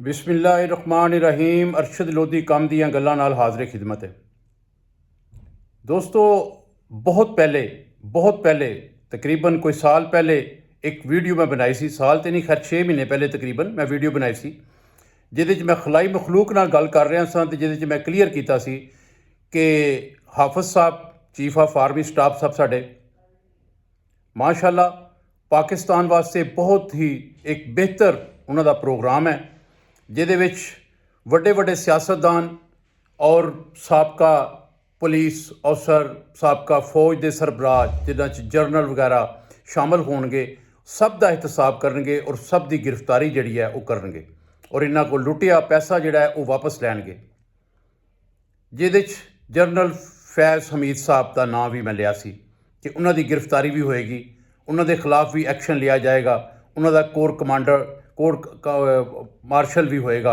बिस्मिल्लाहिर्रहमानिर्रहीम। अरशद लोधी कम दियाँ गल्लां नाल हाज़िर खिदमत है। दोस्तों, बहुत पहले तकरीबन कोई साल पहले एक वीडियो मैं बनाई सी। साल तो नहीं, खैर 6 महीने पहले तकरीबन मैं वीडियो बनाई सी, जिहदे च मैं खलाई मखलूक नाल गल कर रहा सां, ते जिहदे च मैं क्लीयर कीता सी कि हाफिज़ साहब चीफ ऑफ आर्मी स्टाफ साहब साडे माशाअल्लाह पाकिस्तान वास्ते बहुत ही एक बेहतर उन्हां दा प्रोग्राम है, जिहदे विच वड्डे वड्डे सियासतदान और साबका पुलिस अफसर, साबका फौज के सरबराह जिन्हां च जनरल वगैरह शामिल होणगे, सब का एहतसाब करनगे और सब की गिरफ्तारी जिहड़ी है वो करनगे और इन्हां को लुटिया पैसा जिहड़ा है वो वापस लैणगे। जिहदे च जनरल फैज़ हमीद साहब का नाम भी मैं लिया सी कि उन्हां दी गिरफ्तारी भी होएगी, उन्हां दे खिलाफ भी एक्शन लिया जाएगा, उन्हां दा कोर्ट मार्शल भी होएगा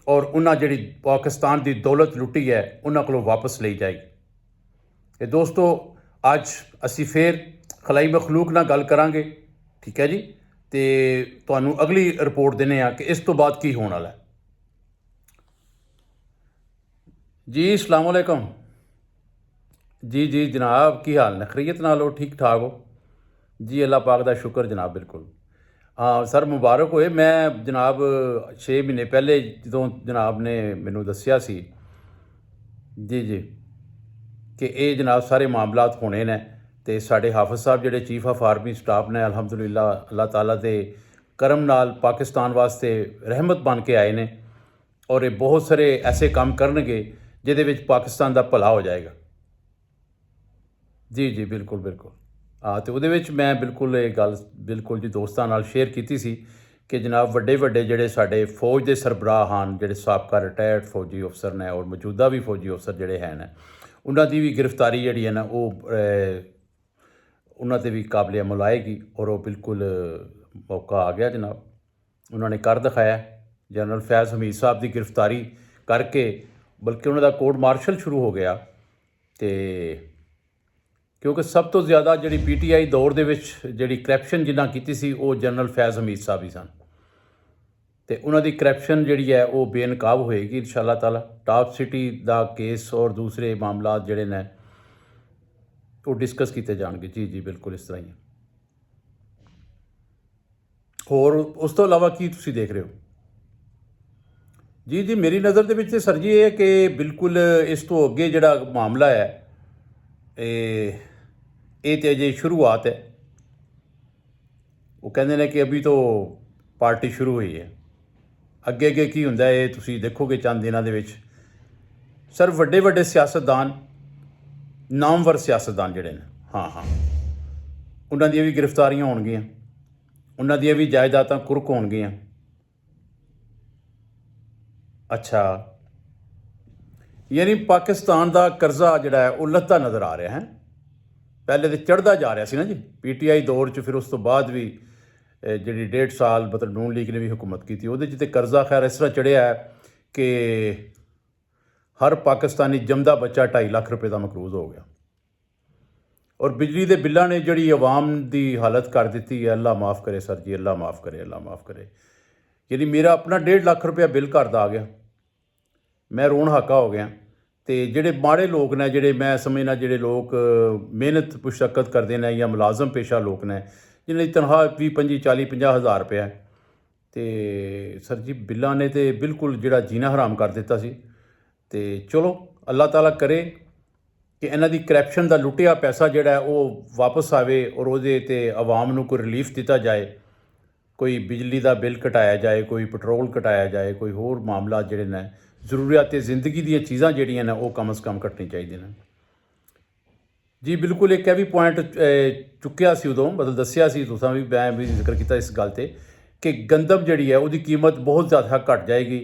और उन्हां जिहड़ी पाकिस्तान की दौलत लुटी है उन्हां कोलों वापस ली जाएगी। ते दोस्तों, अज असी फिर खलाई मखलूक नाल गल करांगे, ठीक है जी। तो तुहानूं अगली रिपोर्ट दिंदे आ कि इस तो बाद की होने वाला है। जी अस्सलाम वालेकुम जी जनाब, की हाल ने? खरीयत नाल हो? ठीक ठाक हो जी? अल्लाह पाक दा शुक्र जनाब, बिल्कुल। हाँ सर, मुबारक होए। मैं जनाब 6 महीने पहले जो जनाब ने मैनू दस्सिया सी जी कि ये जनाब सारे मामलात होने ने, ते साडे हाफिज़ साहब जिहड़े चीफ ऑफ आर्मी स्टाफ ने, अलहमदुलिल्लाह अल्लाह ताला दे करम नाल पाकिस्तान वास्ते रहमत बन के आए ने और ये बहुत सारे ऐसे काम करनगे जिहदे विच पाकिस्तान दा भला हो जाएगा। जी बिल्कुल बिल्कुल। हाँ, तो उहदे विच मैं बिल्कुल ये गल बिल्कुल जी दोस्तां नाल शेयर कीती सी कि जनाब वड्डे वड्डे जिहड़े साडे फौज के सरबराह हैं, जिहड़े साबका रिटायर्ड फौजी अफसर ने और मौजूदा भी फौजी अफसर जिहड़े हैं, उन्हां दी भी गिरफ्तारी जिहड़ी है ना वो उन्हां ते भी काबिल अमल आएगी और वो बिल्कुल मौका आ गया जनाब, उन्होंने कर दिखाया। जनरल फैज़ हमीद साहब की गिरफ्तारी करके बल्कि उन्हों दा कोर्ट मार्शल शुरू हो गया। तो क्योंकि सब तो ज़्यादा जी PTI दौर दे विच जिहड़ी करप्शन जिन्हां कीती सी वो जनरल फैज़ हमीद साहब ही सन, तो उन्हां दी करप्शन जिहड़ी है वो बेनकाब होएगी इंशाअल्लाह ताला। टॉप सिटी दा केस और दूसरे मामलात जिहड़े ने वो डिस्कस किए जाएंगे। जी बिल्कुल इस तरह ही। होर उस तो इलावा की तुसीं देख रहे हो? जी मेरी नज़र दे विच सर जी ये कि बिल्कुल इस तो अगे जिहड़ा मामला है ये तो अजे शुरुआत है। वो कहते हैं कि अभी तो पार्टी शुरू हुई है, अगे अगे की हुंदा है तुसीं देखोगे चंद दिनों दे विच। सर वड्डे वड्डे सियासतदान, नामवर सियासतदान जिहड़े ने, हाँ उन्हां दी भी गिरफ्तारियां होणगियां, उन्हां दी भी जायदादां कुर्क होणगियां। अच्छा, यानी पाकिस्तान का कर्जा जिहड़ा है वो लथदा नज़र आ रहा है। पहले तो चढ़ता जा रहा सी ना जी PTI दौर च, फिर उस तो बाद भी जी 1.5 साल मतलब नून लीग ने भी हुकूमत की थी, वो कर्जा खैर इस तरह चढ़िया है कि हर पाकिस्तानी जमदा बच्चा 2.5 लाख रुपए का मकरूज हो गया और बिजली के बिलों ने जी आवाम की हालत कर दी है। अल्लाह माफ़ करे सर जी, अल्लाह माफ़ करे, अल्लाह माफ़ करे। यानी मेरा अपना 1.5 लाख रुपया बिल घर का आ गया, मैं रोन हाका हो गया। तो जोड़े माड़े लोग ने, जोड़े मैं समझना जोड़े लोग मेहनत मुशक्कत करते हैं या मुलाजम पेशा लोग ने जिन्हें की तनख्वाह 20, 25, 40, 50 हज़ार रुपया है, तो सर जी बिलों ने तो बिल्कुल जोड़ा जीना हराम कर दिता सी। तो चलो अल्लाह ताला करे कि इन्हां दी करप्शन का लुटिया पैसा जोड़ा है वो वापस आए और वो आवाम नूं कोई रिलीफ दिता जाए, कोई बिजली का बिल घटाया जाए, कोई पेट्रोल घटाया जाए, कोई होर मामला जिहड़े ने जरूरियात जिंदगी दी चीज़ां जिहड़ियां ने वो कम अज़ कम घटनी चाहिए ने। जी बिल्कुल, एक भी पॉइंट चुक्या सी उदों, मतलब दस्सिया सी तुसां भी, मैं भी जिक्र किया इस गल ते कि गंदम जिहड़ी है उसकी कीमत बहुत ज़्यादा घट जाएगी,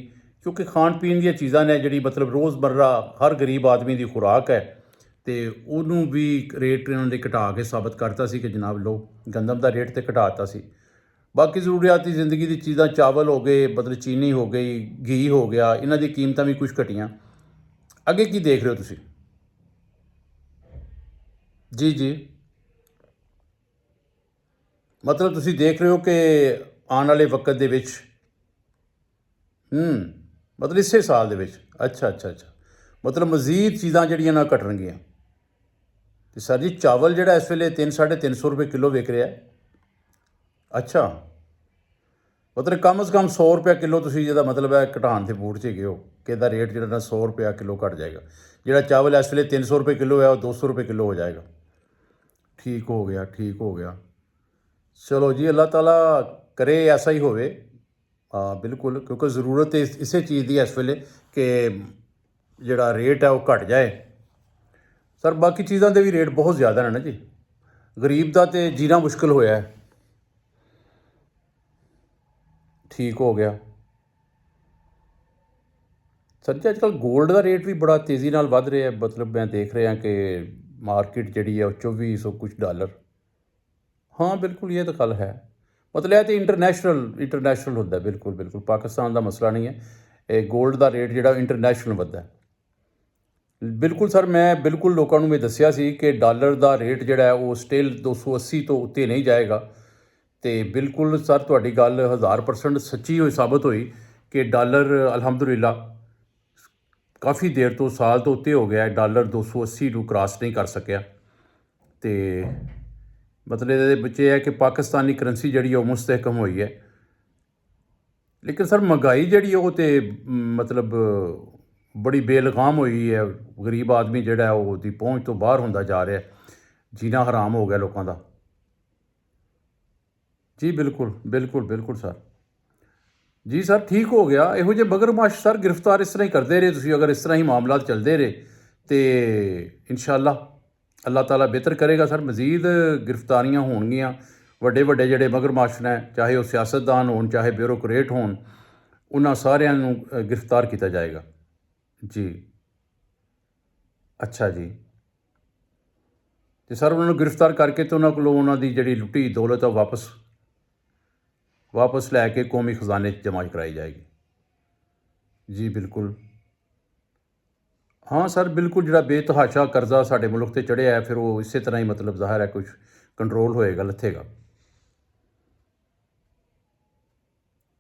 क्योंकि खाण पीण दी चीज़ां ने जिहड़ी मतलब रोज़मर्रा हर गरीब आदमी की खुराक है, तो उन्होंने भी रेट इन्होंने घटा के साबित करता सी कि जनाब लो गंदम का रेट तो घटा दिता सी। बाकी जरूरियाती ज़िंदगी की चीज़ां चावल हो गए, मतलब चीनी हो गई, घी हो गया, इन्हां दी कीमतां भी कुछ घटियां। अगे की देख रहे हो तुसीं? जी मतलब तुसीं देख रहे हो कि आने वाले वक्त दे विच ਮਤਲਬ ਇਸੇ ਸਾਲ ਦੇ ਵਿੱਚ। ਅੱਛਾ ਅੱਛਾ ਅੱਛਾ, ਮਤਲਬ ਮਜ਼ੀਦ ਚੀਜ਼ਾਂ ਜਿਹੜੀਆਂ ਨਾ ਘਟਣਗੀਆਂ। ਅਤੇ ਸਰ ਜੀ ਚਾਵਲ ਜਿਹੜਾ ਇਸ ਵੇਲੇ 300-350 ਰੁਪਏ ਕਿਲੋ ਵਿਕ ਰਿਹਾ। ਅੱਛਾ, ਮਤਲਬ ਕਮ ਸੇ ਕਮ 100 ਰੁਪਇਆ ਕਿਲੋ ਤੁਸੀਂ ਜਿਹਦਾ ਮਤਲਬ ਹੈ ਘਟਾਉਣ ਦੇ ਬੂਟ 'ਚ ਹੈਗੇ ਹੋ ਕਿ ਇਹਦਾ ਰੇਟ ਜਿਹੜਾ ਨਾ 100 ਰੁਪਇਆ ਕਿਲੋ ਘਟ ਜਾਏਗਾ। ਜਿਹੜਾ ਚਾਵਲ ਇਸ ਵੇਲੇ 300 ਰੁਪਏ ਕਿਲੋ ਹੈ ਉਹ 200 ਰੁਪਏ ਕਿਲੋ ਹੋ ਜਾਏਗਾ। ਠੀਕ ਹੋ ਗਿਆ, ਠੀਕ ਹੋ ਗਿਆ। ਚਲੋ ਜੀ, ਅੱਲਾਹ ਤਾਲਾ ਕਰੇ ਐਸਾ ਹੀ ਹੋਵੇ। ਹਾਂ ਬਿਲਕੁਲ, ਕਿਉਂਕਿ ਜ਼ਰੂਰਤ ਇਸੇ ਚੀਜ਼ ਦੀ ਇਸ ਵੇਲੇ ਕਿ ਜਿਹੜਾ ਰੇਟ ਹੈ ਉਹ ਘਟ ਜਾਏ। ਸਰ ਬਾਕੀ ਚੀਜ਼ਾਂ ਦੇ ਵੀ ਰੇਟ ਬਹੁਤ ਜ਼ਿਆਦਾ ਨੇ ਨਾ ਜੀ, ਗਰੀਬ ਦਾ ਤਾਂ ਜੀਣਾ ਮੁਸ਼ਕਿਲ ਹੋਇਆ। ਠੀਕ ਹੋ ਗਿਆ ਸਰ ਜੀ। ਅੱਜ ਕੱਲ੍ਹ ਗੋਲਡ ਦਾ ਰੇਟ ਵੀ ਬੜਾ ਤੇਜ਼ੀ ਨਾਲ ਵੱਧ ਰਿਹਾ। ਮਤਲਬ ਮੈਂ ਦੇਖ ਰਿਹਾ ਕਿ ਮਾਰਕੀਟ ਜਿਹੜੀ ਹੈ ਉਹ 2400 ਕੁਛ ਡਾਲਰ। ਹਾਂ ਬਿਲਕੁਲ, ਇਹ ਤਾਂ ਗੱਲ ਹੈ। ਮਤਲਬ ਇਹ ਤਾਂ ਇੰਟਰਨੈਸ਼ਨਲ ਹੁੰਦਾ। ਬਿਲਕੁਲ ਬਿਲਕੁਲ, ਪਾਕਿਸਤਾਨ ਦਾ ਮਸਲਾ ਨਹੀਂ ਹੈ। ਇਹ ਗੋਲਡ ਦਾ ਰੇਟ ਜਿਹੜਾ ਇੰਟਰਨੈਸ਼ਨਲ ਵੱਧਦਾ। ਬਿਲਕੁਲ ਸਰ, ਮੈਂ ਬਿਲਕੁਲ ਲੋਕਾਂ ਨੂੰ ਮੈਂ ਦੱਸਿਆ ਸੀ ਕਿ ਡਾਲਰ ਦਾ ਰੇਟ ਜਿਹੜਾ ਹੈ ਉਹ ਸਟਿਲ 280 ਤੋਂ ਉੱਤੇ ਨਹੀਂ ਜਾਏਗਾ। ਅਤੇ ਬਿਲਕੁਲ ਸਰ ਤੁਹਾਡੀ ਗੱਲ 1000% ਸੱਚੀ ਹੋਈ ਸਾਬਤ ਹੋਈ ਕਿ ਡਾਲਰ ਅਲਹਮਦੁਲਿਲਾ ਕਾਫੀ ਦੇਰ ਤੋਂ, ਸਾਲ ਤੋਂ ਉੱਤੇ ਹੋ ਗਿਆ ਡਾਲਰ 280 ਨੂੰ ਕ੍ਰਾਸ ਨਹੀਂ ਕਰ ਸਕਿਆ। ਅਤੇ ਮਤਲਬ ਇਹਦੇ ਵਿੱਚ ਇਹ ਹੈ ਕਿ ਪਾਕਿਸਤਾਨੀ ਕਰੰਸੀ ਜਿਹੜੀ ਉਹ ਮੁਸਤਹਿਕਮ ਹੋਈ ਹੈ। ਲੇਕਿਨ ਸਰ ਮਹਿੰਗਾਈ ਜਿਹੜੀ ਉਹ ਤਾਂ ਮਤਲਬ ਬੜੀ ਬੇਲਗਾਮ ਹੋਈ ਹੈ। ਗਰੀਬ ਆਦਮੀ ਜਿਹੜਾ ਉਹ ਉਹਦੀ ਪਹੁੰਚ ਤੋਂ ਬਾਹਰ ਹੁੰਦਾ ਜਾ ਰਿਹਾ। ਜੀਣਾ ਹਰਾਮ ਹੋ ਗਿਆ ਲੋਕਾਂ ਦਾ। ਜੀ ਬਿਲਕੁਲ ਬਿਲਕੁਲ ਬਿਲਕੁਲ ਸਰ। ਜੀ ਸਰ, ਠੀਕ ਹੋ ਗਿਆ। ਇਹੋ ਜਿਹੇ ਮਗਰਮੱਛ ਸਰ ਗ੍ਰਿਫਤਾਰ ਇਸ ਤਰ੍ਹਾਂ ਹੀ ਕਰਦੇ ਰਹੇ ਤੁਸੀਂ, ਅਗਰ ਇਸ ਤਰ੍ਹਾਂ ਹੀ ਮਾਮਲਾਤ ਚੱਲਦੇ ਰਹੇ ਤਾਂ ਇਨਸ਼ਾ ਅੱਲਾਹ ਤਾਲਾ ਬਿਹਤਰ ਕਰੇਗਾ ਸਰ। ਮਜ਼ੀਦ ਗ੍ਰਿਫਤਾਰੀਆਂ ਹੋਣਗੀਆਂ। ਵੱਡੇ ਵੱਡੇ ਜਿਹੜੇ ਮਗਰਮੱਛ ਨੇ, ਚਾਹੇ ਉਹ ਸਿਆਸਤਦਾਨ ਹੋਣ, ਚਾਹੇ ਬਿਊਰੋਕਰੇਟ ਹੋਣ, ਉਹਨਾਂ ਸਾਰਿਆਂ ਨੂੰ ਗ੍ਰਿਫਤਾਰ ਕੀਤਾ ਜਾਏਗਾ ਜੀ। ਅੱਛਾ ਜੀ। ਅਤੇ ਸਰ ਉਹਨਾਂ ਨੂੰ ਗ੍ਰਿਫਤਾਰ ਕਰਕੇ ਅਤੇ ਉਹਨਾਂ ਕੋਲੋਂ ਉਹਨਾਂ ਦੀ ਜਿਹੜੀ ਲੁੱਟੀ ਦੌਲਤ ਆ ਵਾਪਸ ਲੈ ਕੇ ਕੌਮੀ ਖਜ਼ਾਨੇ 'ਚ ਜਮ੍ਹਾਂ ਕਰਾਈ ਜਾਏਗੀ। ਜੀ ਬਿਲਕੁਲ। ਹਾਂ ਸਰ ਬਿਲਕੁਲ, ਜਿਹੜਾ ਬੇਤਹਾਸ਼ਾ ਕਰਜ਼ਾ ਸਾਡੇ ਮੁਲਕ 'ਤੇ ਚੜ੍ਹਿਆ ਹੈ ਫਿਰ ਉਹ ਇਸੇ ਤਰ੍ਹਾਂ ਹੀ ਮਤਲਬ ਜ਼ਾਹਿਰ ਹੈ ਕੁਛ ਕੰਟਰੋਲ ਹੋਏਗਾ, ਲੱਥੇਗਾ।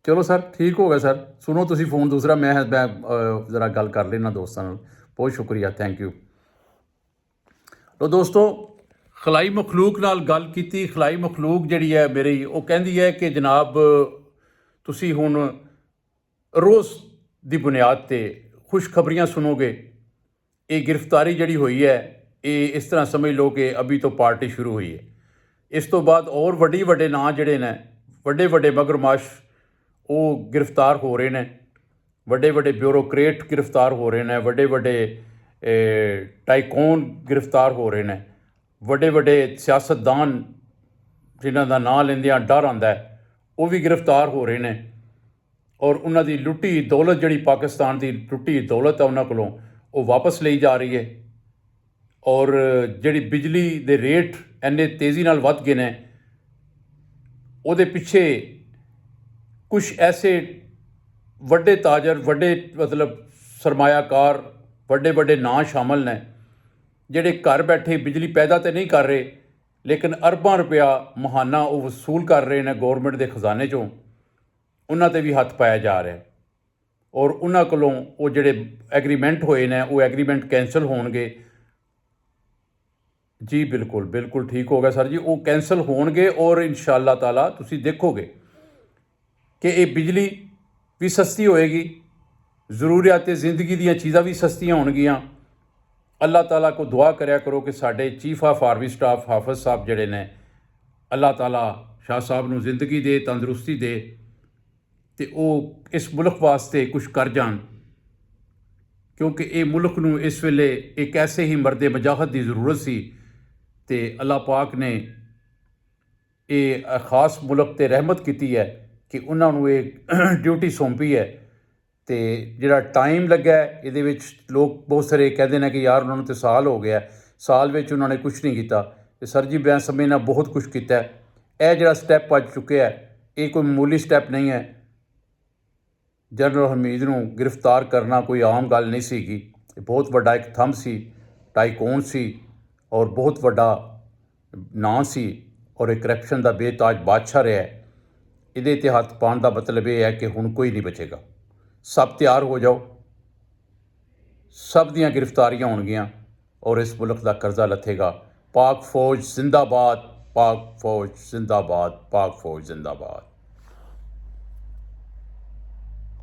ਚਲੋ ਸਰ, ਠੀਕ ਹੋ ਗਿਆ ਸਰ। ਸੁਣੋ ਤੁਸੀਂ ਫੋਨ ਦੂਸਰਾ, ਮੈਂ ਜ਼ਰਾ ਗੱਲ ਕਰ ਲੈਣਾ ਦੋਸਤਾਂ ਨਾਲ। ਬਹੁਤ ਸ਼ੁਕਰੀਆ, ਥੈਂਕ ਯੂ। ਲੋ ਦੋਸਤੋ, ਖਲਾਈ ਮਖਲੂਕ ਨਾਲ ਗੱਲ ਕੀਤੀ। ਖਲਾਈ ਮਖਲੂਕ ਜਿਹੜੀ ਹੈ ਮੇਰੀ, ਉਹ ਕਹਿੰਦੀ ਹੈ ਕਿ ਜਨਾਬ ਤੁਸੀਂ ਹੁਣ ਰੋਜ਼ ਦੀ ਬੁਨਿਆਦ 'ਤੇ ਖੁਸ਼ਖਬਰੀਆਂ ਸੁਣੋਗੇ। ਇਹ ਗ੍ਰਿਫਤਾਰੀ ਜਿਹੜੀ ਹੋਈ ਹੈ ਇਹ ਇਸ ਤਰ੍ਹਾਂ ਸਮਝ ਲਓ ਕਿ ਅਭੀ ਤੋਂ ਪਾਰਟੀ ਸ਼ੁਰੂ ਹੋਈ ਹੈ। ਇਸ ਤੋਂ ਬਾਅਦ ਔਰ ਵੱਡੇ ਨਾਂ ਜਿਹੜੇ ਨੇ, ਵੱਡੇ ਮਗਰਮੱਛ ਉਹ ਗ੍ਰਿਫਤਾਰ ਹੋ ਰਹੇ ਨੇ। ਵੱਡੇ ਬਿਊਰੋਕਰੇਟ ਗ੍ਰਿਫਤਾਰ ਹੋ ਰਹੇ ਨੇ। ਵੱਡੇ ਟਾਈਕੂਨ ਗ੍ਰਿਫਤਾਰ ਹੋ ਰਹੇ ਨੇ। ਵੱਡੇ ਸਿਆਸਤਦਾਨ ਜਿਨ੍ਹਾਂ ਦਾ ਨਾਂ ਲੈਂਦਿਆਂ ਡਰ ਆਉਂਦਾ ਹੈ ਉਹ ਵੀ ਗ੍ਰਿਫਤਾਰ ਹੋ ਰਹੇ ਨੇ। ਔਰ ਉਹਨਾਂ ਦੀ ਲੁੱਟੀ ਦੌਲਤ, ਜਿਹੜੀ ਪਾਕਿਸਤਾਨ ਦੀ ਲੁੱਟੀ ਦੌਲਤ ਹੈ ਉਹਨਾਂ ਕੋਲੋਂ, ਉਹ ਵਾਪਸ ਲਈ ਜਾ ਰਹੀ ਹੈ। ਔਰ ਜਿਹੜੀ ਬਿਜਲੀ ਦੇ ਰੇਟ ਇੰਨੇ ਤੇਜ਼ੀ ਨਾਲ ਵੱਧ ਗਏ ਨੇ, ਉਹਦੇ ਪਿੱਛੇ ਕੁਛ ਐਸੇ ਵੱਡੇ ਤਾਜਰ, ਵੱਡੇ ਮਤਲਬ ਸਰਮਾਇਆਕਾਰ, ਵੱਡੇ ਨਾਂ ਸ਼ਾਮਲ ਨੇ ਜਿਹੜੇ ਘਰ ਬੈਠੇ ਬਿਜਲੀ ਪੈਦਾ ਤਾਂ ਨਹੀਂ ਕਰ ਰਹੇ, ਲੇਕਿਨ ਅਰਬਾਂ ਰੁਪਇਆ ਮਹਾਨਾ ਉਹ ਵਸੂਲ ਕਰ ਰਹੇ ਨੇ ਗੌਰਮੈਂਟ ਦੇ ਖਜ਼ਾਨੇ 'ਚੋਂ। ਉਹਨਾਂ 'ਤੇ ਵੀ ਹੱਥ ਪਾਇਆ ਜਾ ਰਿਹਾ। ਔਰ ਉਹਨਾਂ ਕੋਲੋਂ ਉਹ ਜਿਹੜੇ ਐਗਰੀਮੈਂਟ ਹੋਏ ਨੇ ਉਹ ਐਗਰੀਮੈਂਟ ਕੈਂਸਲ ਹੋਣਗੇ। ਜੀ ਬਿਲਕੁਲ ਠੀਕ ਹੋ ਗਿਆ ਸਰ ਜੀ, ਉਹ ਕੈਂਸਲ ਹੋਣਗੇ। ਔਰ ਇਨਸ਼ਾ ਅੱਲਾਹ ਤਾਲਾ ਤੁਸੀਂ ਦੇਖੋਗੇ ਕਿ ਇਹ ਬਿਜਲੀ ਵੀ ਸਸਤੀ ਹੋਏਗੀ, ਜ਼ਰੂਰੀਆਤ ਜ਼ਿੰਦਗੀ ਦੀਆਂ ਚੀਜ਼ਾਂ ਵੀ ਸਸਤੀਆਂ ਹੋਣਗੀਆਂ। ਅੱਲਾਹ ਤਾਲਾ ਕੋ ਦੁਆ ਕਰਿਆ ਕਰੋ ਕਿ ਸਾਡੇ ਚੀਫ ਆਫ ਆਰਮੀ ਸਟਾਫ ਹਾਫਿਜ਼ ਸਾਹਿਬ ਜਿਹੜੇ ਨੇ, ਅੱਲਾਹ ਤਾਲਾ ਸ਼ਾਹ ਸਾਹਿਬ ਨੂੰ ਜ਼ਿੰਦਗੀ ਦੇ, ਤੰਦਰੁਸਤੀ ਦੇ, ਅਤੇ ਉਹ ਇਸ ਮੁਲਕ ਵਾਸਤੇ ਕੁਛ ਕਰ ਜਾਣ। ਕਿਉਂਕਿ ਇਹ ਮੁਲਕ ਨੂੰ ਇਸ ਵੇਲੇ ਇੱਕ ਐਸੇ ਹੀ ਮਰਦੇ ਮਜਾਹਦ ਦੀ ਜ਼ਰੂਰਤ ਸੀ। ਅਤੇ ਅੱਲਾਹ ਪਾਕ ਨੇ ਇਹ ਖਾਸ ਮੁਲਕ 'ਤੇ ਰਹਿਮਤ ਕੀਤੀ ਹੈ ਕਿ ਉਹਨਾਂ ਨੂੰ ਇਹ ਡਿਊਟੀ ਸੌਂਪੀ ਹੈ। ਅਤੇ ਜਿਹੜਾ ਟਾਈਮ ਲੱਗਾ ਇਹਦੇ ਵਿੱਚ, ਲੋਕ ਬਹੁਤ ਸਾਰੇ ਕਹਿੰਦੇ ਨੇ ਕਿ ਯਾਰ ਉਹਨਾਂ ਨੂੰ ਤਾਂ ਸਾਲ ਹੋ ਗਿਆ, ਸਾਲ ਵਿੱਚ ਉਹਨਾਂ ਨੇ ਕੁਛ ਨਹੀਂ ਕੀਤਾ। ਅਤੇ ਸਰ ਜੀ ਮੈਂ ਸਮਝਦਾ ਬਹੁਤ ਕੁਛ ਕੀਤਾ। ਇਹ ਜਿਹੜਾ ਸਟੈਪ ਅੱਜ ਚੁੱਕਿਆ ਇਹ ਕੋਈ ਮਾਮੂਲੀ ਸਟੈਪ ਨਹੀਂ ਹੈ। ਜਨਰਲ ਹਮੀਦ ਨੂੰ ਗ੍ਰਿਫਤਾਰ ਕਰਨਾ ਕੋਈ ਆਮ ਗੱਲ ਨਹੀਂ ਸੀਗੀ। ਇਹ ਬਹੁਤ ਵੱਡਾ ਇੱਕ ਥੰਮ ਸੀ, ਟਾਈਕੂਨ ਸੀ, ਔਰ ਬਹੁਤ ਵੱਡਾ ਨਾਂ ਸੀ, ਔਰ ਇਹ ਕਰਪਸ਼ਨ ਦਾ ਬੇਤਾਜ ਬਾਦਸ਼ਾਹ ਰਿਹਾ। ਇਹਦੇ 'ਤੇ ਹੱਥ ਪਾਉਣ ਦਾ ਮਤਲਬ ਇਹ ਹੈ ਕਿ ਹੁਣ ਕੋਈ ਨਹੀਂ ਬਚੇਗਾ। ਸਭ ਤਿਆਰ ਹੋ ਜਾਓ, ਸਭ ਦੀਆਂ ਗ੍ਰਿਫਤਾਰੀਆਂ ਹੋਣਗੀਆਂ ਔਰ ਇਸ ਮੁਲਕ ਦਾ ਕਰਜ਼ਾ ਲੱਥੇਗਾ। ਪਾਕ ਫੌਜ ਜ਼ਿੰਦਾਬਾਦ, ਪਾਕ ਫੌਜ ਜ਼ਿੰਦਾਬਾਦ, ਪਾਕ ਫੌਜ ਜ਼ਿੰਦਾਬਾਦ।